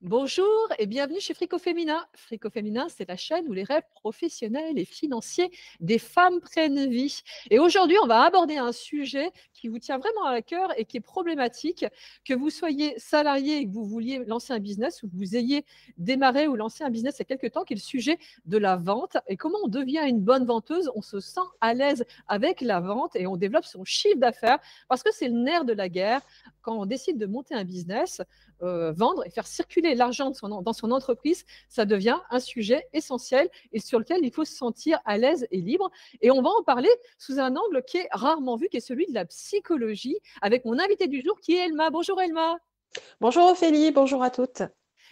Bonjour et bienvenue chez Frico Féminin. Frico Féminin, c'est la chaîne où les rêves professionnels et financiers des femmes prennent vie. Et aujourd'hui, on va aborder un sujet qui vous tient vraiment à cœur et qui est problématique, que vous soyez salarié et que vous vouliez lancer un business ou que vous ayez démarré ou lancé un business il y a quelques temps, qui est le sujet de la vente et comment on devient une bonne venteuse. On se sent à l'aise avec la vente et on développe son chiffre d'affaires parce que c'est le nerf de la guerre quand on décide de monter un business. Vendre et faire circuler l'argent dans son entreprise, ça devient un sujet essentiel et sur lequel il faut se sentir à l'aise et libre. Et on va en parler sous un angle qui est rarement vu, qui est celui de la psychologie, avec mon invité du jour qui est Elma. Bonjour Elma. Bonjour Ophélie, bonjour à toutes.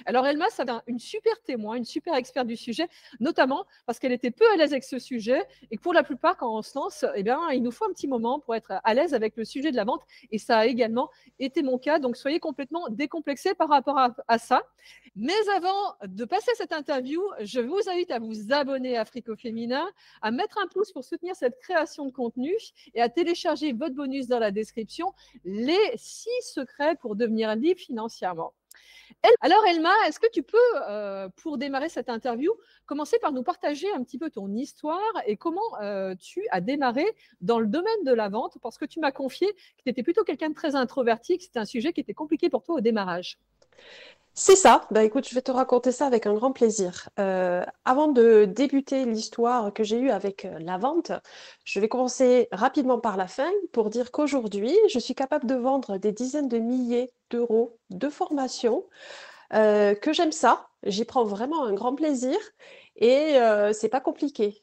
Alors Elma, ça une super témoin, une super experte du sujet, notamment parce qu'elle était peu à l'aise avec ce sujet et que pour la plupart, quand on se lance, eh bien, il nous faut un petit moment pour être à l'aise avec le sujet de la vente et ça a également été mon cas. Donc soyez complètement décomplexés par rapport à ça. Mais avant de passer cette interview, je vous invite à vous abonner à Frico Féminin, à mettre un pouce pour soutenir cette création de contenu et à télécharger votre bonus dans la description, les 6 secrets pour devenir libre financièrement. Alors Elma, est-ce que tu peux, pour démarrer cette interview, commencer par nous partager un petit peu ton histoire et comment tu as démarré dans le domaine de la vente? Parce que tu m'as confié que tu étais plutôt quelqu'un de très introverti, que c'était un sujet qui était compliqué pour toi au démarrage. C'est ça, bah écoute, je vais te raconter ça avec un grand plaisir. Avant de débuter l'histoire que j'ai eue avec la vente, je vais commencer rapidement par la fin pour dire qu'aujourd'hui, je suis capable de vendre des dizaines de milliers d'euros de formation, que j'aime ça, j'y prends vraiment un grand plaisir et c'est pas compliqué.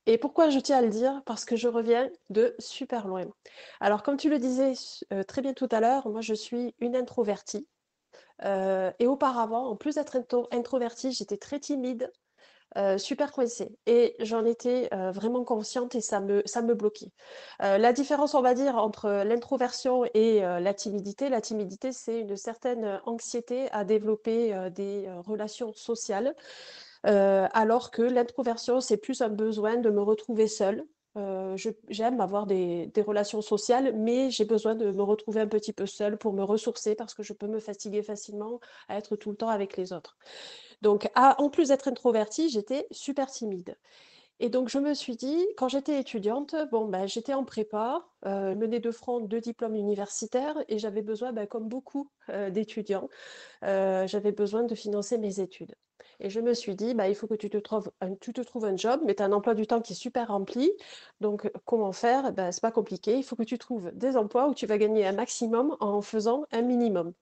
Et pourquoi je tiens à le dire? Parce que je reviens de super loin. Alors, comme tu le disais très bien tout à l'heure, moi je suis une introvertie. Et auparavant, en plus d'être introvertie, j'étais très timide, super coincée et j'en étais, vraiment consciente et ça me bloquait. La différence, on va dire, entre l'introversion et la timidité, c'est une certaine, anxiété à développer, des, relations sociales, alors que l'introversion, c'est plus un besoin de me retrouver seule. J'aime avoir des relations sociales, mais j'ai besoin de me retrouver un petit peu seule pour me ressourcer parce que je peux me fatiguer facilement à être tout le temps avec les autres. Donc, en plus d'être introvertie, j'étais super timide. Et donc, je me suis dit, quand j'étais étudiante, bon, ben, j'étais en prépa, le nez de front, 2 diplômes universitaires, et j'avais besoin, ben, comme beaucoup d'étudiants, j'avais besoin de financer mes études. Et je me suis dit, bah, il faut que tu te trouves un job, mais tu as un emploi du temps qui est super rempli. Donc, comment faire? Ben, c'est pas compliqué. Il faut que tu trouves des emplois où tu vas gagner un maximum en faisant un minimum.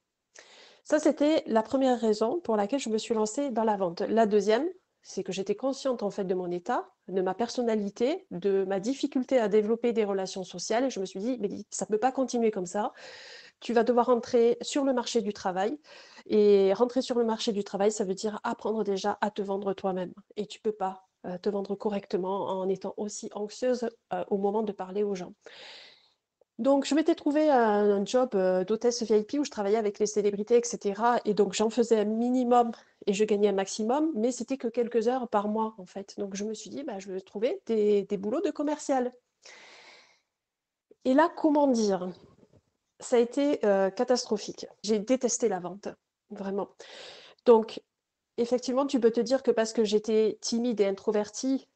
Ça, c'était la première raison pour laquelle je me suis lancée dans la vente. La deuxième, c'est que j'étais consciente en fait de mon état, de ma personnalité, de ma difficulté à développer des relations sociales. Et je me suis dit, mais ça ne peut pas continuer comme ça. Tu vas devoir rentrer sur le marché du travail. Et rentrer sur le marché du travail, ça veut dire apprendre déjà à te vendre toi-même. Et tu peux pas te vendre correctement en étant aussi anxieuse au moment de parler aux gens. Donc, je m'étais trouvé un job d'hôtesse VIP où je travaillais avec les célébrités, etc. Et donc, j'en faisais un minimum et je gagnais un maximum, mais c'était que quelques heures par mois, en fait. Donc, je me suis dit, bah, je vais trouver des boulots de commercial. Et là, comment dire? Ça a été catastrophique. J'ai détesté la vente, vraiment. Donc, effectivement, tu peux te dire que parce que j'étais timide et introvertie,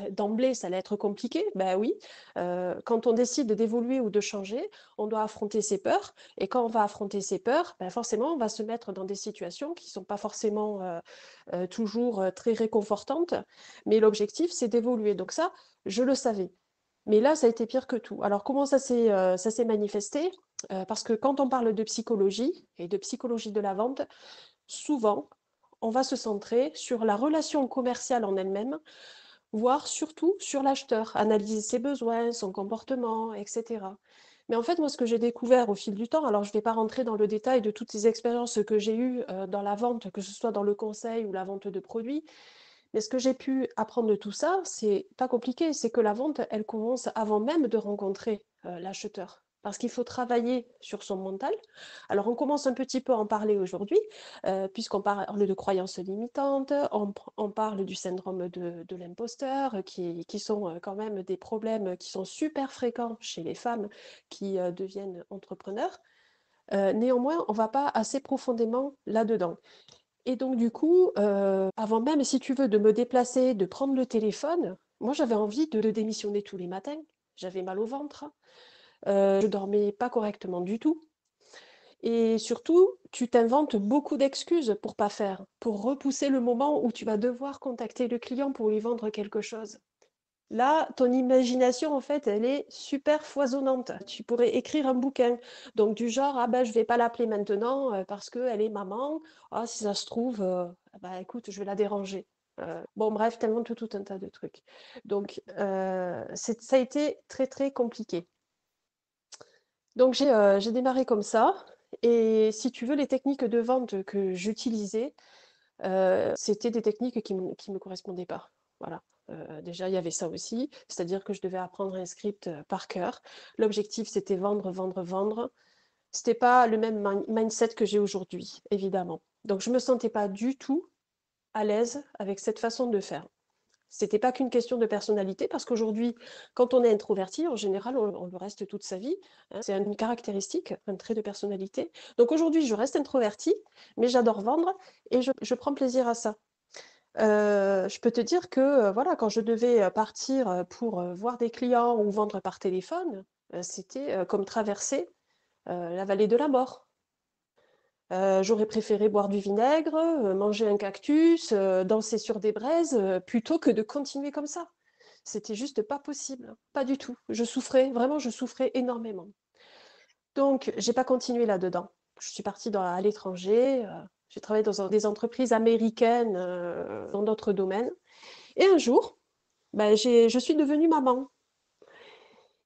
d'emblée, ça allait être compliqué. Ben oui, quand on décide d'évoluer ou de changer, on doit affronter ses peurs. Et quand on va affronter ses peurs, ben forcément, on va se mettre dans des situations qui ne sont pas forcément toujours très réconfortantes. Mais l'objectif, c'est d'évoluer. Donc ça, je le savais. Mais là, ça a été pire que tout. Alors, comment ça s'est manifesté? Parce que quand on parle de psychologie et de psychologie de la vente, souvent, on va se centrer sur la relation commerciale en elle-même, voire surtout sur l'acheteur, analyser ses besoins, son comportement, etc. Mais en fait, moi, ce que j'ai découvert au fil du temps, alors je ne vais pas rentrer dans le détail de toutes les expériences que j'ai eues dans la vente, que ce soit dans le conseil ou la vente de produits, mais ce que j'ai pu apprendre de tout ça, c'est pas compliqué, c'est que la vente, elle commence avant même de rencontrer l'acheteur. Parce qu'il faut travailler sur son mental. Alors, on commence un petit peu à en parler aujourd'hui, puisqu'on parle de croyances limitantes, on parle du syndrome de l'imposteur, qui sont quand même des problèmes qui sont super fréquents chez les femmes qui deviennent entrepreneurs. Néanmoins, on ne va pas assez profondément là-dedans. Et donc du coup, avant même, si tu veux, de me déplacer, de prendre le téléphone, moi j'avais envie de démissionner tous les matins. J'avais mal au ventre, je dormais pas correctement du tout. Et surtout, tu t'inventes beaucoup d'excuses pour pas faire, pour repousser le moment où tu vas devoir contacter le client pour lui vendre quelque chose. Là, ton imagination, en fait, elle est super foisonnante. Tu pourrais écrire un bouquin. Donc, du genre, ah ben, je vais pas l'appeler maintenant parce qu'elle est maman. Ah, si ça se trouve, bah, écoute, je vais la déranger. Bon, bref, tellement tout un tas de trucs. Donc, ça a été très, très compliqué. Donc, j'ai démarré comme ça. Et si tu veux, les techniques de vente que j'utilisais, c'était des techniques qui me correspondaient pas. Voilà. Déjà, il y avait ça aussi, c'est-à-dire que je devais apprendre un script par cœur. L'objectif, c'était vendre, vendre, vendre. C'était pas le même mindset que j'ai aujourd'hui, évidemment. Donc, je me sentais pas du tout à l'aise avec cette façon de faire. C'était pas qu'une question de personnalité, parce qu'aujourd'hui, quand on est introverti, en général, on le reste toute sa vie, hein. C'est une caractéristique, un trait de personnalité. Donc aujourd'hui, je reste introvertie, mais j'adore vendre et je prends plaisir à ça. Je peux te dire que voilà, quand je devais partir pour voir des clients ou vendre par téléphone, c'était comme traverser la vallée de la mort. J'aurais préféré boire du vinaigre, manger un cactus, danser sur des braises, plutôt que de continuer comme ça. C'était juste pas possible, pas du tout. Je souffrais, vraiment, je souffrais énormément. Donc, j'ai pas continué là-dedans. Je suis partie à l'étranger, j'ai travaillé dans des entreprises américaines, dans d'autres domaines. Et un jour, bah, je suis devenue maman.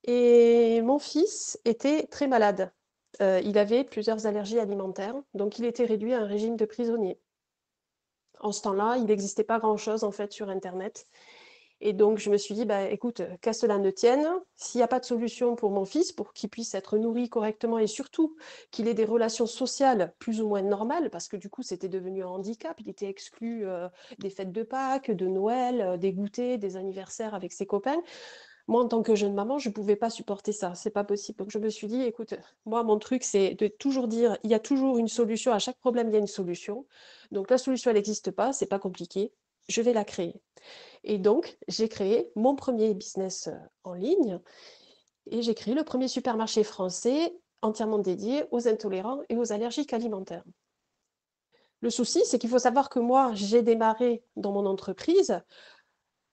Et mon fils était très malade. Il avait plusieurs allergies alimentaires, donc il était réduit à un régime de prisonnier. En ce temps-là, il n'existait pas grand-chose en fait sur Internet. Et donc, je me suis dit, bah, écoute, qu'à cela ne tienne, s'il n'y a pas de solution pour mon fils, pour qu'il puisse être nourri correctement et surtout qu'il ait des relations sociales plus ou moins normales, parce que du coup, c'était devenu un handicap, il était exclu des fêtes de Pâques, de Noël, des goûters, des anniversaires avec ses copains. Moi, en tant que jeune maman, je ne pouvais pas supporter ça, c'est pas possible. Donc, je me suis dit, écoute, moi, mon truc, c'est de toujours dire, il y a toujours une solution, à chaque problème, il y a une solution. Donc, la solution, elle n'existe pas, c'est pas compliqué, je vais la créer. Et donc, j'ai créé mon premier business en ligne et j'ai créé le premier supermarché français entièrement dédié aux intolérants et aux allergiques alimentaires. Le souci, c'est qu'il faut savoir que moi, j'ai démarré dans mon entreprise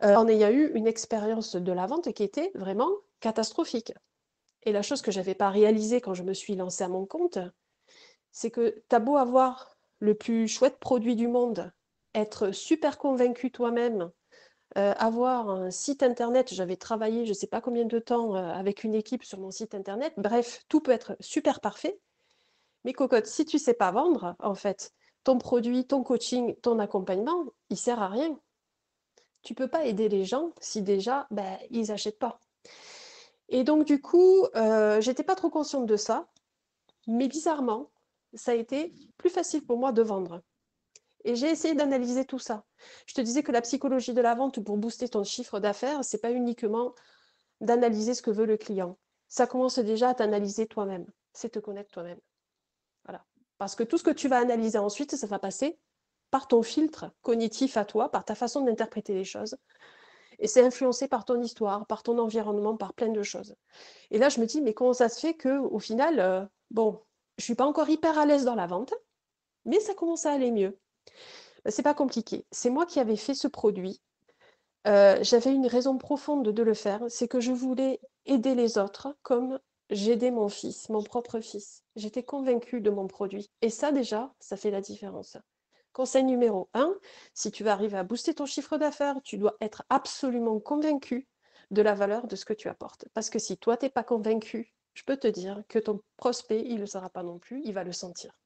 en ayant eu une expérience de la vente qui était vraiment catastrophique. Et la chose que je n'avais pas réalisée quand je me suis lancée à mon compte, c'est que tu as beau avoir le plus chouette produit du monde, être super convaincu toi-même, avoir un site internet, j'avais travaillé je ne sais pas combien de temps avec une équipe sur mon site internet. Bref, tout peut être super parfait. Mais cocotte, si tu ne sais pas vendre, en fait, ton produit, ton coaching, ton accompagnement, il ne sert à rien. Tu ne peux pas aider les gens si déjà, ben, ils n'achètent pas. Et donc, du coup, j'étais pas trop consciente de ça, mais bizarrement, ça a été plus facile pour moi de vendre. Et j'ai essayé d'analyser tout ça. Je te disais que la psychologie de la vente pour booster ton chiffre d'affaires, c'est pas uniquement d'analyser ce que veut le client. Ça commence déjà à t'analyser toi-même. C'est te connaître toi-même. Voilà. Parce que tout ce que tu vas analyser ensuite, ça va passer par ton filtre cognitif à toi, par ta façon d'interpréter les choses. Et c'est influencé par ton histoire, par ton environnement, par plein de choses. Et là, je me dis, mais comment ça se fait que, au final, bon, je suis pas encore hyper à l'aise dans la vente, mais ça commence à aller mieux. Ben, c'est pas compliqué. C'est moi qui avais fait ce produit. J'avais une raison profonde de le faire, c'est que je voulais aider les autres comme j'aidais mon fils, mon propre fils. J'étais convaincue de mon produit. Et ça, déjà, ça fait la différence. Conseil numéro un, si tu veux arriver à booster ton chiffre d'affaires, tu dois être absolument convaincu de la valeur de ce que tu apportes. Parce que si toi, tu n'es pas convaincu, je peux te dire que ton prospect, il ne le sera pas non plus, il va le sentir.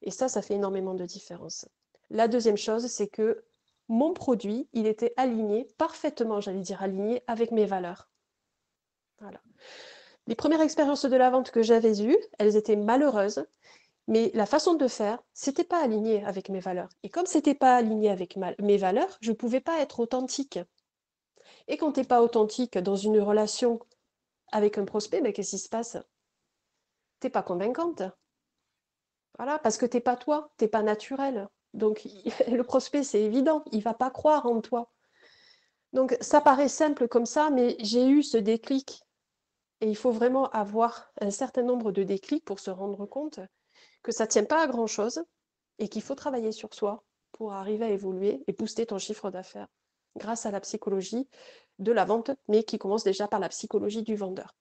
Et ça fait énormément de différence. La deuxième chose, c'est que mon produit, il était aligné, parfaitement, j'allais dire aligné, avec mes valeurs. Voilà. Les premières expériences de la vente que j'avais eues, elles étaient malheureuses, mais la façon de faire, c'était pas aligné avec mes valeurs. Et comme c'était pas aligné avec mes valeurs, je pouvais pas être authentique. Et quand t'es pas authentique dans une relation avec un prospect, ben, qu'est-ce qui se passe? tu n'es pas convaincante. Voilà, parce que tu n'es pas toi, tu n'es pas naturel. Donc, le prospect, c'est évident, il ne va pas croire en toi. Donc, ça paraît simple comme ça, mais j'ai eu ce déclic. Et il faut vraiment avoir un certain nombre de déclics pour se rendre compte que ça ne tient pas à grand-chose et qu'il faut travailler sur soi pour arriver à évoluer et booster ton chiffre d'affaires grâce à la psychologie de la vente, mais qui commence déjà par la psychologie du vendeur.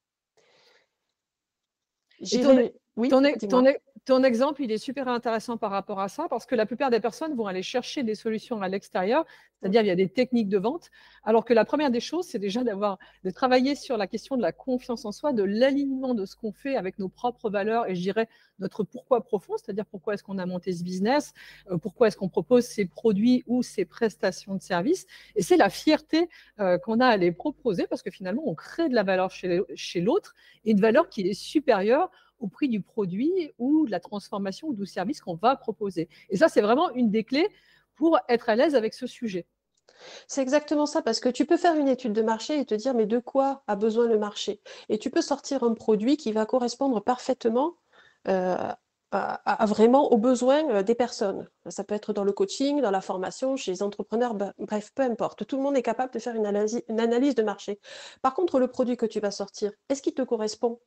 Et ton, Oui, ton, ton, dis-moi. ton exemple, il est super intéressant par rapport à ça, parce que la plupart des personnes vont aller chercher des solutions à l'extérieur, c'est-à-dire il y a des techniques de vente, alors que la première des choses, c'est déjà de travailler sur la question de la confiance en soi, de l'alignement de ce qu'on fait avec nos propres valeurs et je dirais notre pourquoi profond, c'est-à-dire pourquoi est-ce qu'on a monté ce business, pourquoi est-ce qu'on propose ces produits ou ces prestations de services. Et c'est la fierté qu'on a à les proposer, parce que finalement, on crée de la valeur chez l'autre, et une valeur qui est supérieure au prix du produit ou de la transformation ou du service qu'on va proposer. Et ça, c'est vraiment une des clés pour être à l'aise avec ce sujet. C'est exactement ça, parce que tu peux faire une étude de marché et te dire, mais de quoi a besoin le marché? Et tu peux sortir un produit qui va correspondre parfaitement vraiment aux besoins des personnes. Ça peut être dans le coaching, dans la formation, chez les entrepreneurs, bref, peu importe. Tout le monde est capable de faire une analyse de marché. Par contre, le produit que tu vas sortir, est-ce qu'il te correspond?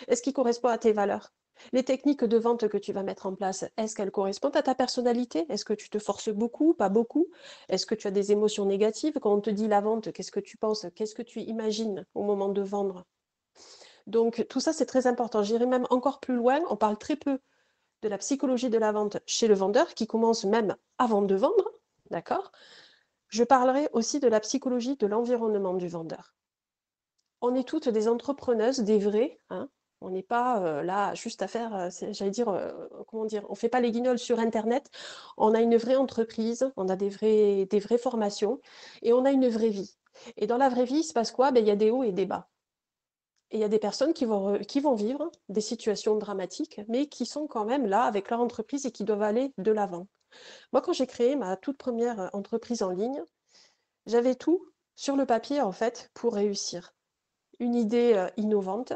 Est-ce qu'il correspond à tes valeurs? Les techniques de vente que tu vas mettre en place, est-ce qu'elles correspondent à ta personnalité? Est-ce que tu te forces beaucoup, pas beaucoup? Est-ce que tu as des émotions négatives? Quand on te dit la vente, qu'est-ce que tu penses? Qu'est-ce que tu imagines au moment de vendre? Donc, tout ça, c'est très important. J'irai même encore plus loin. On parle très peu de la psychologie de la vente chez le vendeur, qui commence même avant de vendre. D'accord? Je parlerai aussi de la psychologie de l'environnement du vendeur. On est toutes des entrepreneuses, des vraies, hein. On n'est pas là juste à faire, j'allais dire, comment dire, on ne fait pas les guignols sur Internet. On a une vraie entreprise, on a des vraies formations et on a une vraie vie. Et dans la vraie vie, il se passe quoi? Ben, il y a des hauts et des bas. Et il y a des personnes qui vont vivre des situations dramatiques, mais qui sont quand même là avec leur entreprise et qui doivent aller de l'avant. Moi, quand j'ai créé ma toute première entreprise en ligne, j'avais tout sur le papier, en fait, pour réussir. Une idée innovante.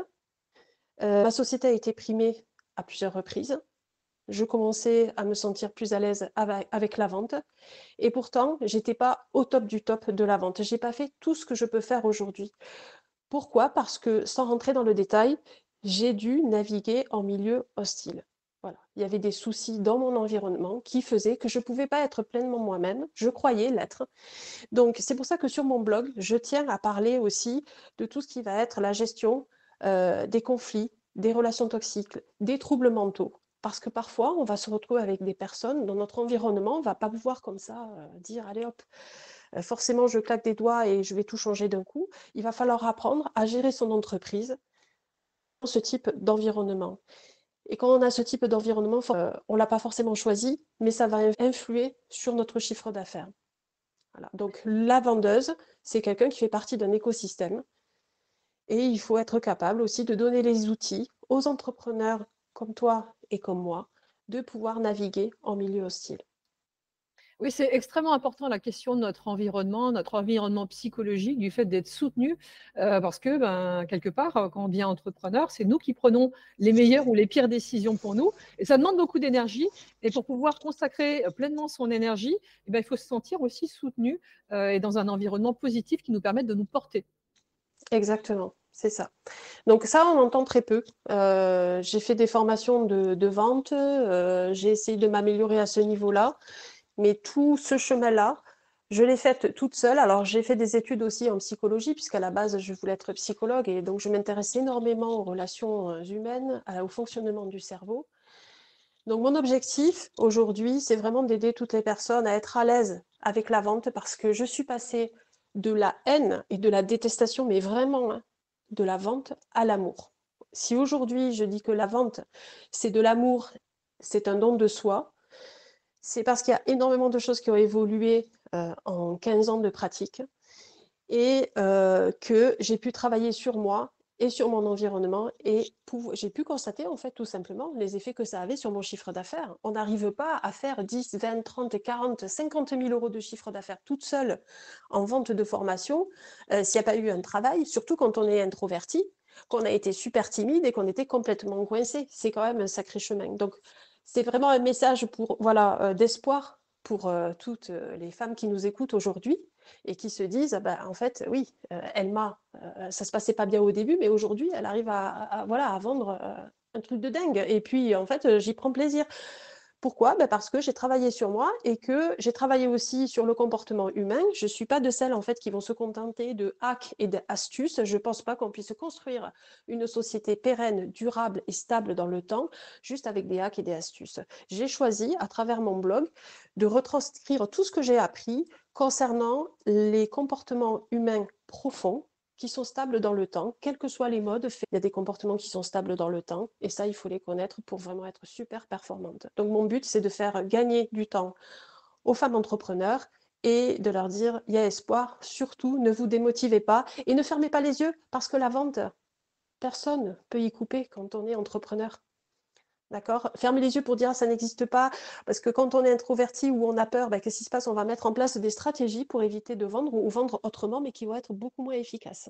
Ma société a été primée à plusieurs reprises. Je commençais à me sentir plus à l'aise avec la vente. Et pourtant, j'étais pas au top du top de la vente. J'ai pas fait tout ce que je peux faire aujourd'hui. Pourquoi? Parce que, sans rentrer dans le détail, j'ai dû naviguer en milieu hostile. Voilà. Il y avait des soucis dans mon environnement qui faisaient que je ne pouvais pas être pleinement moi-même. Je croyais l'être. Donc, c'est pour ça que sur mon blog, je tiens à parler aussi de tout ce qui va être la gestion des conflits, des relations toxiques, des troubles mentaux. Parce que parfois, on va se retrouver avec des personnes dans notre environnement, on ne va pas pouvoir comme ça dire, allez hop, forcément, je claque des doigts et je vais tout changer d'un coup. Il va falloir apprendre à gérer son entreprise dans ce type d'environnement. Et quand on a ce type d'environnement, on ne l'a pas forcément choisi, mais ça va influer sur notre chiffre d'affaires. Voilà. Donc la vendeuse, c'est quelqu'un qui fait partie d'un écosystème et il faut être capable aussi de donner les outils aux entrepreneurs comme toi et comme moi de pouvoir naviguer en milieu hostile. Oui, c'est extrêmement important la question de notre environnement psychologique, du fait d'être soutenu, parce que quelque part, quand on devient entrepreneur, c'est nous qui prenons les meilleures ou les pires décisions pour nous, et ça demande beaucoup d'énergie. Et pour pouvoir consacrer pleinement son énergie, eh ben, il faut se sentir aussi soutenu et dans un environnement positif qui nous permette de nous porter. Exactement, c'est ça. Donc ça, on entend très peu. J'ai fait des formations de vente, j'ai essayé de m'améliorer à ce niveau-là, mais tout ce chemin-là, je l'ai fait toute seule. Alors j'ai fait des études aussi en psychologie, puisqu'à la base, je voulais être psychologue, et donc je m'intéresse énormément aux relations humaines, au fonctionnement du cerveau. Donc mon objectif aujourd'hui, c'est vraiment d'aider toutes les personnes à être à l'aise avec la vente, parce que je suis passée de la haine et de la détestation, mais vraiment, hein, de la vente à l'amour. Si aujourd'hui je dis que la vente, c'est de l'amour, c'est un don de soi, c'est parce qu'il y a énormément de choses qui ont évolué en 15 ans de pratique et que j'ai pu travailler sur moi et sur mon environnement et j'ai pu constater en fait tout simplement les effets que ça avait sur mon chiffre d'affaires. On n'arrive pas à faire 10, 20, 30, 40, 50 000 euros de chiffre d'affaires toute seule en vente de formation s'il n'y a pas eu un travail, surtout quand on est introverti. qu'on a été super timide et qu'on était complètement coincé. C'est quand même un sacré chemin. Donc, c'est vraiment un message pour, voilà, d'espoir pour toutes les femmes qui nous écoutent aujourd'hui et qui se disent, bah, en fait, oui, Elma, ça se passait pas bien au début, mais aujourd'hui, elle arrive voilà, à vendre un truc de dingue. Et puis, en fait, j'y prends plaisir. Pourquoi? Ben parce que j'ai travaillé sur moi et que j'ai travaillé aussi sur le comportement humain. Je ne suis pas de celles en fait qui vont se contenter de hacks et d'astuces. Je ne pense pas qu'on puisse construire une société pérenne, durable et stable dans le temps juste avec des hacks et des astuces. J'ai choisi à travers mon blog de retranscrire tout ce que j'ai appris concernant les comportements humains profonds qui sont stables dans le temps, quels que soient les modes. Il y a des comportements qui sont stables dans le temps, et ça, il faut les connaître pour vraiment être super performante. Donc, mon but, c'est de faire gagner du temps aux femmes entrepreneurs et de leur dire, il y a espoir, surtout, ne vous démotivez pas et ne fermez pas les yeux, parce que la vente, personne ne peut y couper quand on est entrepreneur. D'accord? Fermer les yeux pour dire ça n'existe pas, parce que quand on est introverti ou on a peur, ben, qu'est-ce qui se passe? On va mettre en place des stratégies pour éviter de vendre ou vendre autrement, mais qui vont être beaucoup moins efficaces.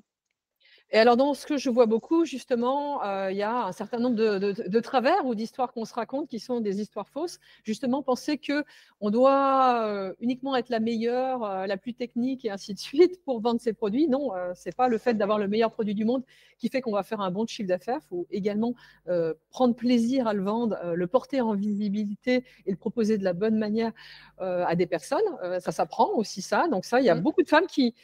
Et alors, dans ce que je vois beaucoup, justement, il y a un certain nombre de travers ou d'histoires qu'on se raconte qui sont des histoires fausses. Justement, penser qu'on doit uniquement être la meilleure, la plus technique et ainsi de suite pour vendre ses produits. Non, ce n'est pas le fait d'avoir le meilleur produit du monde qui fait qu'on va faire un bon chiffre d'affaires. Il faut également prendre plaisir à le vendre, le porter en visibilité et le proposer de la bonne manière à des personnes. Ça s'apprend aussi ça. Donc ça, il y a beaucoup de femmes qui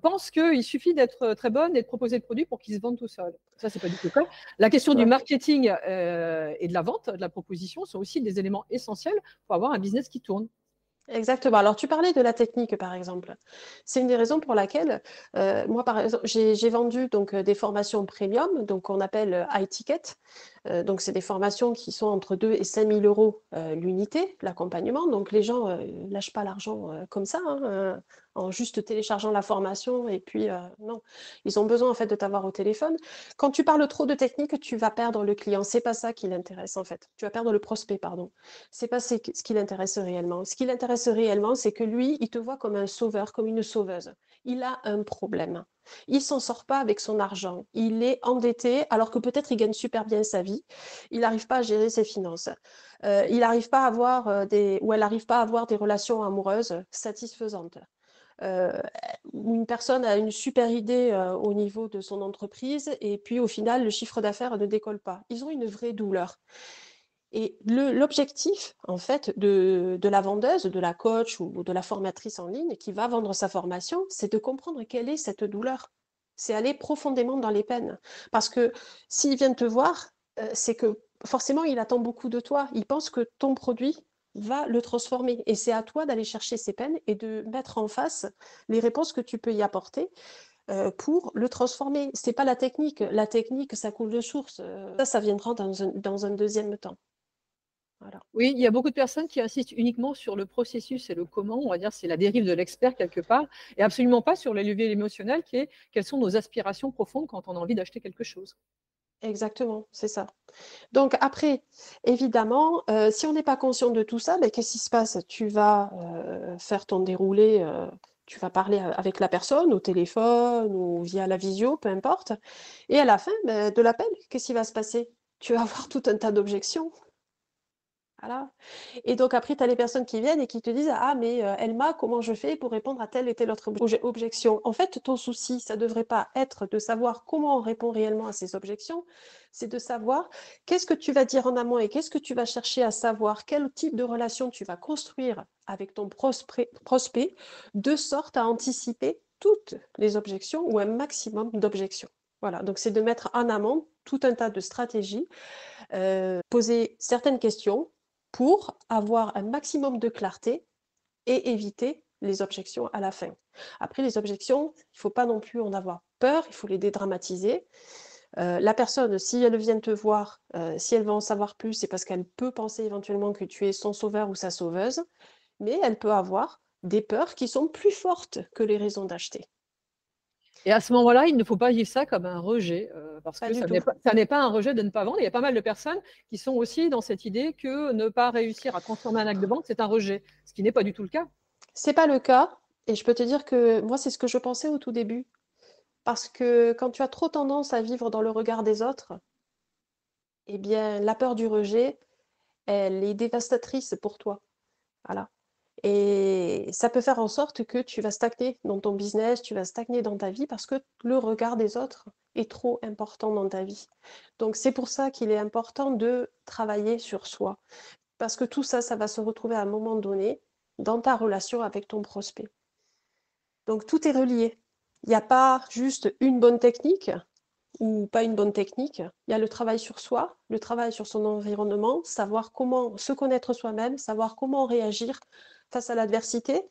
pensent qu'il suffit d'être très bonne et de proposer le produit pour qu'il se vende tout seul. Ça, c'est pas du tout le cas. La question du marketing et de la vente, de la proposition, sont aussi des éléments essentiels pour avoir un business qui tourne. Exactement. Alors, tu parlais de la technique, par exemple. C'est une des raisons pour laquelle, moi, par exemple, j'ai vendu donc des formations premium, donc qu'on appelle high ticket. Donc, c'est des formations qui sont entre 2 et 5 000 euros l'unité, l'accompagnement. Donc, les gens ne lâchent pas l'argent comme ça, hein, en juste téléchargeant la formation. Et puis, non, ils ont besoin en fait de t'avoir au téléphone. Quand tu parles trop de technique, tu vas perdre le client. C'est pas ça qui l'intéresse en fait. Tu vas perdre le prospect, pardon. C'est pas ce qui l'intéresse réellement. Ce qui l'intéresse réellement, c'est que lui, il te voit comme un sauveur, comme une sauveuse. Il a un problème. Il s'en sort pas avec son argent. Il est endetté alors que peut-être il gagne super bien sa vie. Il n'arrive pas à gérer ses finances. Il n'arrive pas à avoir ou elle n'arrive pas à avoir des relations amoureuses satisfaisantes. Une personne a une super idée au niveau de son entreprise et puis au final, le chiffre d'affaires ne décolle pas. Ils ont une vraie douleur. Et l'objectif, en fait, de la vendeuse, de la coach ou de la formatrice en ligne qui va vendre sa formation, c'est de comprendre quelle est cette douleur. C'est aller profondément dans les peines. Parce que s'il vient te voir, c'est que forcément, il attend beaucoup de toi. Il pense que ton produit va le transformer. Et c'est à toi d'aller chercher ces peines et de mettre en face les réponses que tu peux y apporter pour le transformer. C'est pas la technique. La technique, ça coule de source. Ça viendra dans un deuxième temps. Voilà. Oui, il y a beaucoup de personnes qui insistent uniquement sur le processus et le comment, on va dire c'est la dérive de l'expert quelque part, et absolument pas sur les leviers émotionnels qui est quelles sont nos aspirations profondes quand on a envie d'acheter quelque chose. Exactement, c'est ça. Donc après, évidemment, si on n'est pas conscient de tout ça, ben, qu'est-ce qui se passe? Tu vas faire ton déroulé, tu vas parler avec la personne au téléphone ou via la visio, peu importe. Et à la fin ben, de l'appel, qu'est-ce qui va se passer? Tu vas avoir tout un tas d'objections. Voilà. Et donc après, tu as les personnes qui viennent et qui te disent: «Ah mais Elma, comment je fais pour répondre à telle et telle autre objection?» En fait, ton souci, ça ne devrait pas être de savoir comment on répond réellement à ces objections, c'est de savoir qu'est-ce que tu vas dire en amont et qu'est-ce que tu vas chercher à savoir, quel type de relation tu vas construire avec ton prospect, de sorte à anticiper toutes les objections ou un maximum d'objections. Voilà, donc c'est de mettre en amont tout un tas de stratégies, poser certaines questions pour avoir un maximum de clarté et éviter les objections à la fin. Après, les objections, il ne faut pas non plus en avoir peur, il faut les dédramatiser. La personne, si elle vient te voir, si elle veut en savoir plus, c'est parce qu'elle peut penser éventuellement que tu es son sauveur ou sa sauveuse, mais elle peut avoir des peurs qui sont plus fortes que les raisons d'acheter. Et à ce moment-là, il ne faut pas vivre ça comme un rejet, parce Pas que du ça tout. n'est pas un rejet de ne pas vendre. Il y a pas mal de personnes qui sont aussi dans cette idée que ne pas réussir à transformer un acte de vente, c'est un rejet, ce qui n'est pas du tout le cas. C'est pas le cas, et je peux te dire que moi, c'est ce que je pensais au tout début. Parce que quand tu as trop tendance à vivre dans le regard des autres, eh bien, la peur du rejet, elle est dévastatrice pour toi. Voilà. Et ça peut faire en sorte que tu vas stagner dans ton business, tu vas stagner dans ta vie parce que le regard des autres est trop important dans ta vie. Donc c'est pour ça qu'il est important de travailler sur soi. Parce que tout ça, ça va se retrouver à un moment donné dans ta relation avec ton prospect. Donc tout est relié. Il n'y a pas juste une bonne technique ou pas une bonne technique. Il y a le travail sur soi, le travail sur son environnement, savoir comment se connaître soi-même, savoir comment réagir face à l'adversité.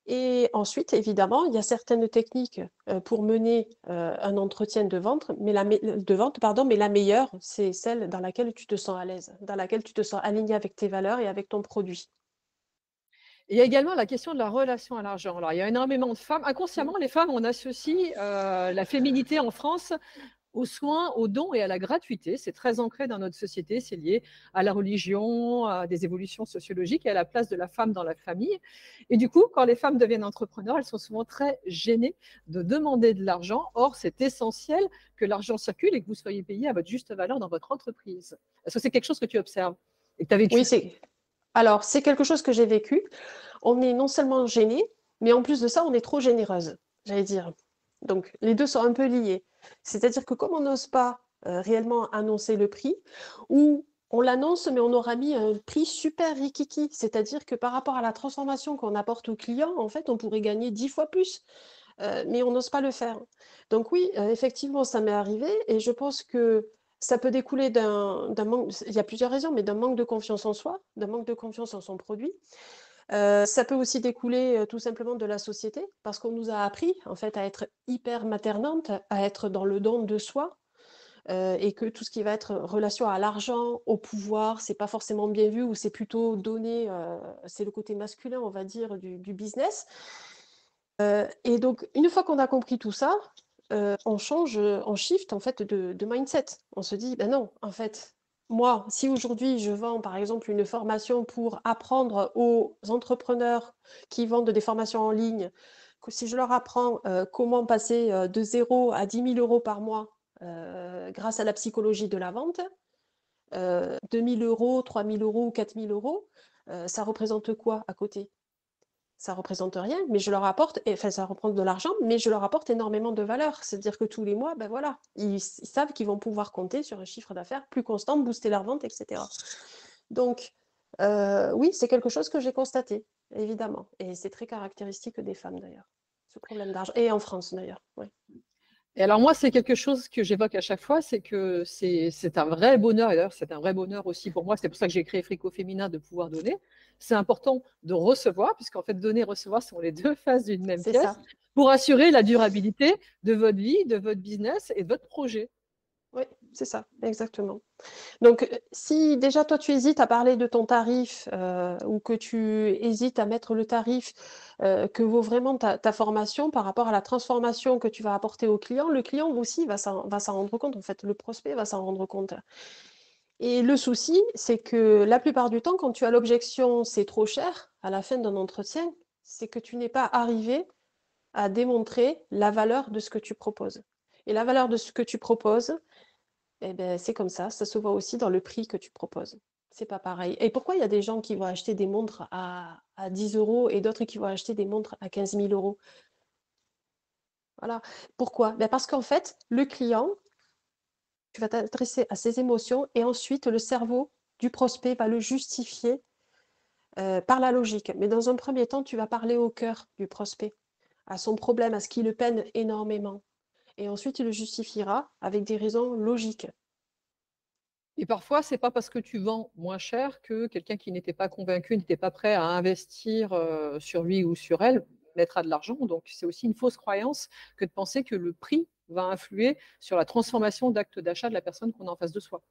Et ensuite, évidemment, il y a certaines techniques pour mener un entretien de vente, mais la meilleure, c'est celle dans laquelle tu te sens à l'aise, dans laquelle tu te sens aligné avec tes valeurs et avec ton produit. Et il y a également la question de la relation à l'argent. Alors, il y a énormément de femmes. Inconsciemment, les femmes, on associe la féminité en France aux soins, aux dons et à la gratuité. C'est très ancré dans notre société. C'est lié à la religion, à des évolutions sociologiques et à la place de la femme dans la famille. Et du coup, quand les femmes deviennent entrepreneurs, elles sont souvent très gênées de demander de l'argent. Or, c'est essentiel que l'argent circule et que vous soyez payé à votre juste valeur dans votre entreprise. Est-ce que c'est quelque chose que tu observes et que tu as Oui, vécu? c'est quelque chose que j'ai vécu. On est non seulement gêné, mais en plus de ça, on est trop généreuse, j'allais dire. Donc, les deux sont un peu liés. C'est-à-dire que comme on n'ose pas réellement annoncer le prix, ou on l'annonce, mais on aura mis un prix super rikiki, c'est-à-dire que par rapport à la transformation qu'on apporte au client, en fait, on pourrait gagner 10 fois plus, mais on n'ose pas le faire. Donc oui, effectivement, ça m'est arrivé, et je pense que ça peut découler d'un manque, il y a plusieurs raisons, mais d'un manque de confiance en soi, d'un manque de confiance en son produit. Ça peut aussi découler tout simplement de la société, parce qu'on nous a appris en fait à être hyper maternante, à être dans le don de soi, et que tout ce qui va être relation à l'argent, au pouvoir, c'est pas forcément bien vu, ou c'est plutôt donné, c'est le côté masculin, on va dire, du business. Et donc, une fois qu'on a compris tout ça, on change, on shift en fait de mindset. On se dit, ben non, en fait, moi, si aujourd'hui je vends par exemple une formation pour apprendre aux entrepreneurs qui vendent des formations en ligne, que si je leur apprends comment passer de 0 à 10 000 € par mois grâce à la psychologie de la vente, 2 000 €, 3 000 € ou 4 000 €, ça représente quoi à côté? Ça représente rien, mais je leur apporte, enfin ça représente de l'argent, mais je leur apporte énormément de valeur. C'est-à-dire que tous les mois, ben voilà, ils savent qu'ils vont pouvoir compter sur un chiffre d'affaires plus constant, booster leur vente, etc. Donc, oui, c'est quelque chose que j'ai constaté, évidemment. Et c'est très caractéristique des femmes d'ailleurs, ce problème d'argent. Et en France d'ailleurs, oui. Et alors moi, c'est quelque chose que j'évoque à chaque fois, c'est que c'est un vrai bonheur, et d'ailleurs c'est un vrai bonheur aussi pour moi, c'est pour ça que j'ai créé Frico Féminin, de pouvoir donner. C'est important de recevoir, puisqu'en fait donner et recevoir sont les deux faces d'une même C'est pièce, ça. pour assurer la durabilité de votre vie, de votre business et de votre projet. Oui, c'est ça, exactement. Donc, si déjà toi tu hésites à parler de ton tarif ou que tu hésites à mettre le tarif que vaut vraiment ta formation par rapport à la transformation que tu vas apporter au client, le client aussi va s'en rendre compte, en fait, le prospect va s'en rendre compte. Et le souci, c'est que la plupart du temps, quand tu as l'objection c'est trop cher à la fin d'un entretien, c'est que tu n'es pas arrivé à démontrer la valeur de ce que tu proposes. Et la valeur de ce que tu proposes, eh ben, c'est comme ça se voit aussi dans le prix que tu proposes. C'est pas pareil. Et pourquoi il y a des gens qui vont acheter des montres à 10 € et d'autres qui vont acheter des montres à 15 000 €? Voilà. Pourquoi? Ben parce qu'en fait, le client, tu vas t'adresser à ses émotions et ensuite le cerveau du prospect va le justifier par la logique. Mais dans un premier temps, tu vas parler au cœur du prospect, à son problème, à ce qui le peine énormément. Et ensuite, il le justifiera avec des raisons logiques. Et parfois, c'est pas parce que tu vends moins cher que quelqu'un qui n'était pas convaincu, n'était pas prêt à investir sur lui ou sur elle, mettra de l'argent. Donc, c'est aussi une fausse croyance que de penser que le prix va influer sur la transformation d'acte d'achat de la personne qu'on a en face de soi.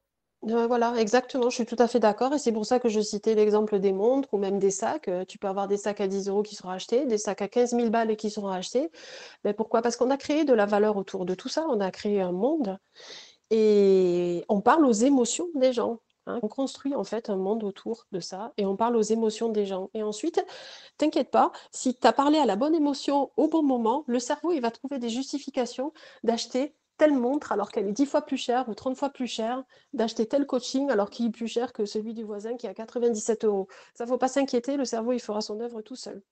Voilà, exactement, je suis tout à fait d'accord et c'est pour ça que je citais l'exemple des montres ou même des sacs. Tu peux avoir des sacs à 10 € qui seront achetés, des sacs à 15 000 balles qui seront achetés. Mais pourquoi? Parce qu'on a créé de la valeur autour de tout ça, on a créé un monde et on parle aux émotions des gens. hein. On construit en fait un monde autour de ça et on parle aux émotions des gens. Et ensuite, t'inquiète pas, si tu as parlé à la bonne émotion au bon moment, le cerveau, il va trouver des justifications d'acheter telle montre alors qu'elle est 10 fois plus chère ou 30 fois plus chère, d'acheter tel coaching alors qu'il est plus cher que celui du voisin qui est à 97 euros. Ça, faut pas s'inquiéter, le cerveau, il fera son œuvre tout seul.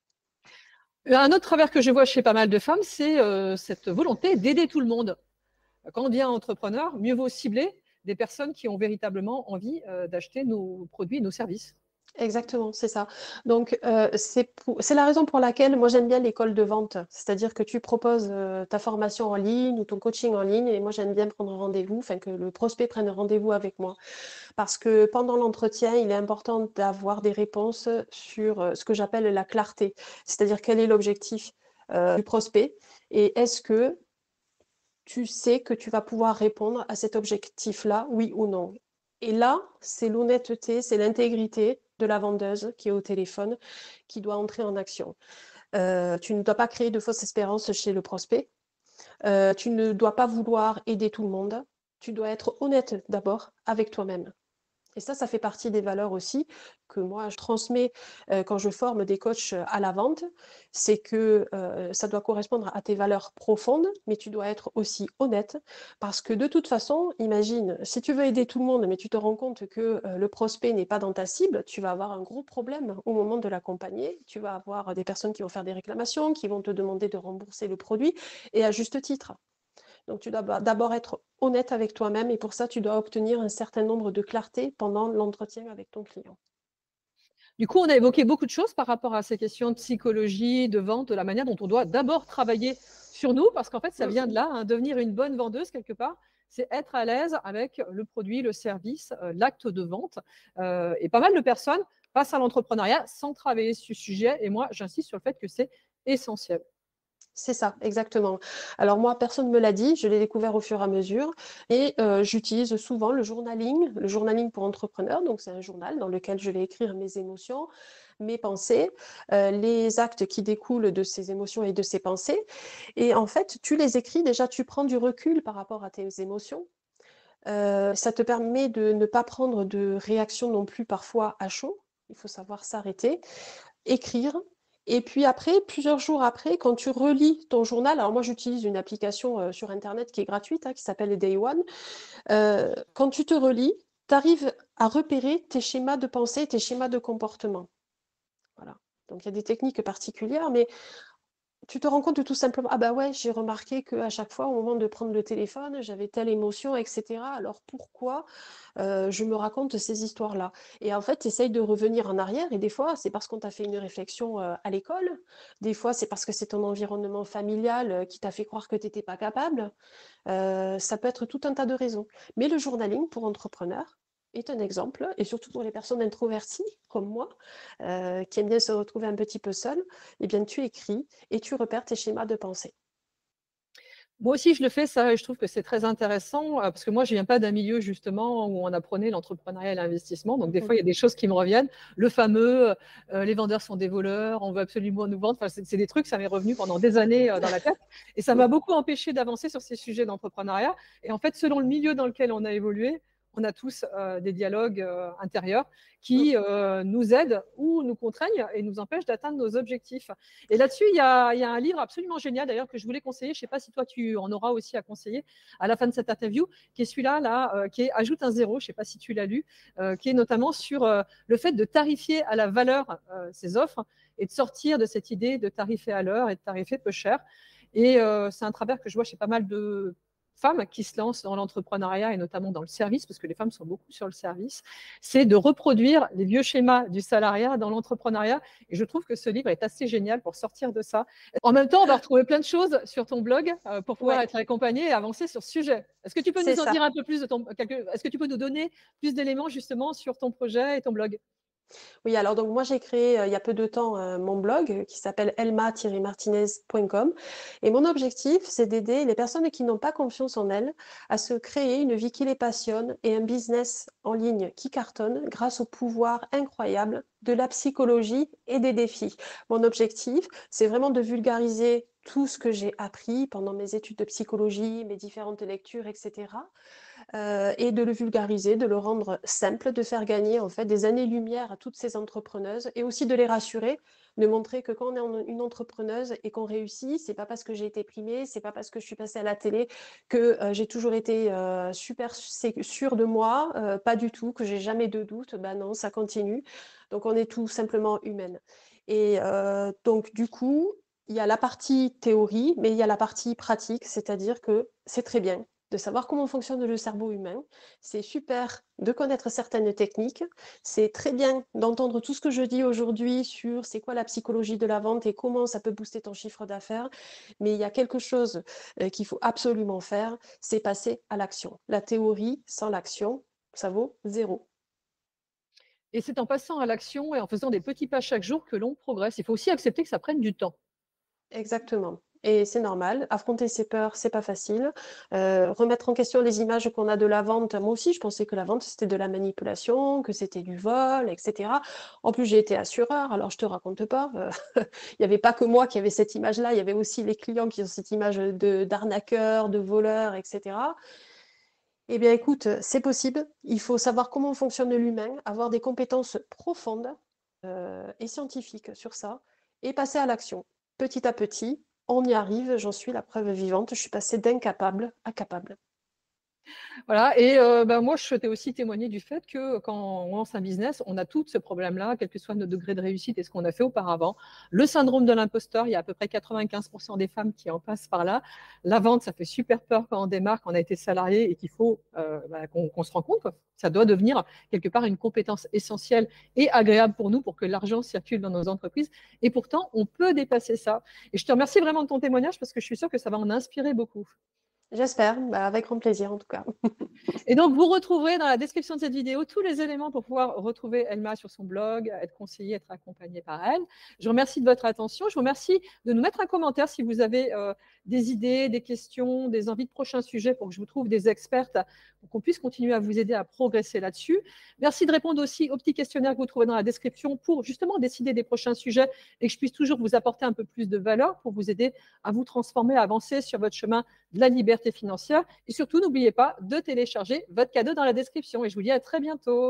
Un autre travers que je vois chez pas mal de femmes, c'est cette volonté d'aider tout le monde. Quand on devient entrepreneur, mieux vaut cibler des personnes qui ont véritablement envie d'acheter nos produits et nos services. Exactement, c'est ça. Donc, c'est la raison pour laquelle moi j'aime bien l'école de vente. C'est-à-dire que tu proposes ta formation en ligne ou ton coaching en ligne et moi j'aime bien prendre rendez-vous, enfin que le prospect prenne rendez-vous avec moi. Parce que pendant l'entretien, il est important d'avoir des réponses sur ce que j'appelle la clarté. C'est-à-dire quel est l'objectif du prospect et est-ce que tu sais que tu vas pouvoir répondre à cet objectif-là, oui ou non. Et là, c'est l'honnêteté, c'est l'intégrité de la vendeuse qui est au téléphone qui doit entrer en action. Tu ne dois pas créer de fausses espérances chez le prospect. Tu ne dois pas vouloir aider tout le monde. Tu dois être honnête d'abord avec toi-même. Et ça fait partie des valeurs aussi que moi je transmets quand je forme des coachs à la vente. C'est que ça doit correspondre à tes valeurs profondes, mais tu dois être aussi honnête parce que de toute façon, imagine, si tu veux aider tout le monde, mais tu te rends compte que le prospect n'est pas dans ta cible, tu vas avoir un gros problème au moment de l'accompagner. Tu vas avoir des personnes qui vont faire des réclamations, qui vont te demander de rembourser le produit et à juste titre. Donc, tu dois d'abord être honnête avec toi-même et pour ça, tu dois obtenir un certain nombre de clarté pendant l'entretien avec ton client. Du coup, on a évoqué beaucoup de choses par rapport à ces questions de psychologie, de vente, de la manière dont on doit d'abord travailler sur nous, parce qu'en fait, ça vient de là, hein, devenir une bonne vendeuse quelque part, c'est être à l'aise avec le produit, le service, l'acte de vente. Et pas mal de personnes passent à l'entrepreneuriat sans travailler ce sujet. Et moi, j'insiste sur le fait que c'est essentiel. C'est ça, exactement. Alors moi, personne ne me l'a dit, je l'ai découvert au fur et à mesure et j'utilise souvent le journaling pour entrepreneurs. Donc c'est un journal dans lequel je vais écrire mes émotions, mes pensées, les actes qui découlent de ces émotions et de ces pensées. Et en fait, tu les écris, déjà tu prends du recul par rapport à tes émotions. Ça te permet de ne pas prendre de réaction non plus parfois à chaud. Il faut savoir s'arrêter, écrire. Et puis après, plusieurs jours après, quand tu relis ton journal, alors moi j'utilise une application sur Internet qui est gratuite, hein, qui s'appelle Day One. Quand tu te relis, tu arrives à repérer tes schémas de pensée, tes schémas de comportement. Voilà. Donc il y a des techniques particulières, mais tu te rends compte tout simplement, ah bah ouais, j'ai remarqué qu'à chaque fois, au moment de prendre le téléphone, j'avais telle émotion, etc. Alors pourquoi je me raconte ces histoires-là? Et en fait, tu essayes de revenir en arrière, et des fois, c'est parce qu'on t'a fait une réflexion à l'école, des fois, c'est parce que c'est ton environnement familial qui t'a fait croire que tu n'étais pas capable. Ça peut être tout un tas de raisons. Mais le journaling pour entrepreneurs est un exemple, et surtout pour les personnes introverties comme moi, qui aiment bien se retrouver un petit peu seules, eh bien tu écris et tu repères tes schémas de pensée. Moi aussi, je le fais ça et je trouve que c'est très intéressant parce que moi, je viens pas d'un milieu justement où on apprenait l'entrepreneuriat et l'investissement. Donc, des Mmh. fois, il y a des choses qui me reviennent. Le fameux les vendeurs sont des voleurs, on veut absolument nous vendre. Enfin, c'est des trucs, ça m'est revenu pendant des années dans la tête et ça m'a beaucoup empêché d'avancer sur ces sujets d'entrepreneuriat. Et en fait, selon le milieu dans lequel on a évolué, on a tous des dialogues intérieurs Mmh. qui nous aident ou nous contraignent et nous empêchent d'atteindre nos objectifs. Et là-dessus, il y a un livre absolument génial d'ailleurs que je voulais conseiller. Je ne sais pas si toi tu en auras aussi à conseiller à la fin de cette interview, qui est celui-là, qui est Ajoute un zéro. Je ne sais pas si tu l'as lu, qui est notamment sur le fait de tarifier à la valeur ses offres et de sortir de cette idée de tarifer à l'heure et de tarifer peu cher. Et c'est un travers que je vois chez pas mal de femmes qui se lancent dans l'entrepreneuriat et notamment dans le service, parce que les femmes sont beaucoup sur le service, c'est de reproduire les vieux schémas du salariat dans l'entrepreneuriat. Et je trouve que ce livre est assez génial pour sortir de ça. En même temps, on va retrouver plein de choses sur ton blog pour pouvoir Ouais, être accompagné et avancer sur ce sujet. Est-ce que tu peux c'est nous en ça. dire un peu plus de est-ce que tu peux nous donner plus d'éléments justement sur ton projet et ton blog? Oui, alors donc moi j'ai créé il y a peu de temps mon blog qui s'appelle elma-martinez.com et mon objectif c'est d'aider les personnes qui n'ont pas confiance en elles à se créer une vie qui les passionne et un business en ligne qui cartonne grâce au pouvoir incroyable de la psychologie et des défis. Mon objectif c'est vraiment de vulgariser tout ce que j'ai appris pendant mes études de psychologie, mes différentes lectures, etc. et de le vulgariser, de le rendre simple, de faire gagner en fait des années-lumière à toutes ces entrepreneuses et aussi de les rassurer, de montrer que quand on est une entrepreneuse et qu'on réussit, c'est pas parce que j'ai été primée, c'est pas parce que je suis passée à la télé que j'ai toujours été super sûre de moi, pas du tout, que j'ai jamais de doute. Ben non, ça continue. Donc on est tout simplement humaine. Et donc du coup, il y a la partie théorie, mais il y a la partie pratique, c'est-à-dire que c'est très bien de savoir comment fonctionne le cerveau humain. C'est super de connaître certaines techniques. C'est très bien d'entendre tout ce que je dis aujourd'hui sur c'est quoi la psychologie de la vente et comment ça peut booster ton chiffre d'affaires. Mais il y a quelque chose qu'il faut absolument faire, c'est passer à l'action. La théorie sans l'action, ça vaut zéro. Et c'est en passant à l'action et en faisant des petits pas chaque jour que l'on progresse. Il faut aussi accepter que ça prenne du temps. Exactement. Et c'est normal, affronter ses peurs, c'est pas facile. Remettre en question les images qu'on a de la vente. Moi aussi, je pensais que la vente, c'était de la manipulation, que c'était du vol, etc. En plus, j'ai été assureur, alors je te raconte pas. Il n'y avait pas que moi qui avait cette image-là, il y avait aussi les clients qui ont cette image de d'arnaqueur, de voleur, etc. Eh bien, écoute, c'est possible. Il faut savoir comment fonctionne l'humain, avoir des compétences profondes et scientifiques sur ça, et passer à l'action. Petit à petit, on y arrive, j'en suis la preuve vivante. Je suis passée d'incapable à capable. Voilà, et moi, je souhaitais aussi témoigner du fait que quand on lance un business, on a tout ce problème-là, quel que soit notre degré de réussite et ce qu'on a fait auparavant. Le syndrome de l'imposteur, il y a à peu près 95% des femmes qui en passent par là. La vente, ça fait super peur quand on démarre, quand on a été salarié et qu'il faut qu'on se rend compte, quoi. Ça doit devenir quelque part une compétence essentielle et agréable pour nous pour que l'argent circule dans nos entreprises. Et pourtant, on peut dépasser ça. Et je te remercie vraiment de ton témoignage parce que je suis sûre que ça va en inspirer beaucoup. J'espère, bah, avec grand plaisir en tout cas. Et donc, vous retrouverez dans la description de cette vidéo tous les éléments pour pouvoir retrouver Elma sur son blog, être conseillée, être accompagnée par elle. Je vous remercie de votre attention. Je vous remercie de nous mettre un commentaire si vous avez des idées, des questions, des envies de prochains sujets pour que je vous trouve des expertes pour qu'on puisse continuer à vous aider à progresser là-dessus. Merci de répondre aussi au petit questionnaire que vous trouvez dans la description pour justement décider des prochains sujets et que je puisse toujours vous apporter un peu plus de valeur pour vous aider à vous transformer, à avancer sur votre chemin de la liberté financière. Et surtout, n'oubliez pas de télécharger votre cadeau dans la description. Et je vous dis à très bientôt.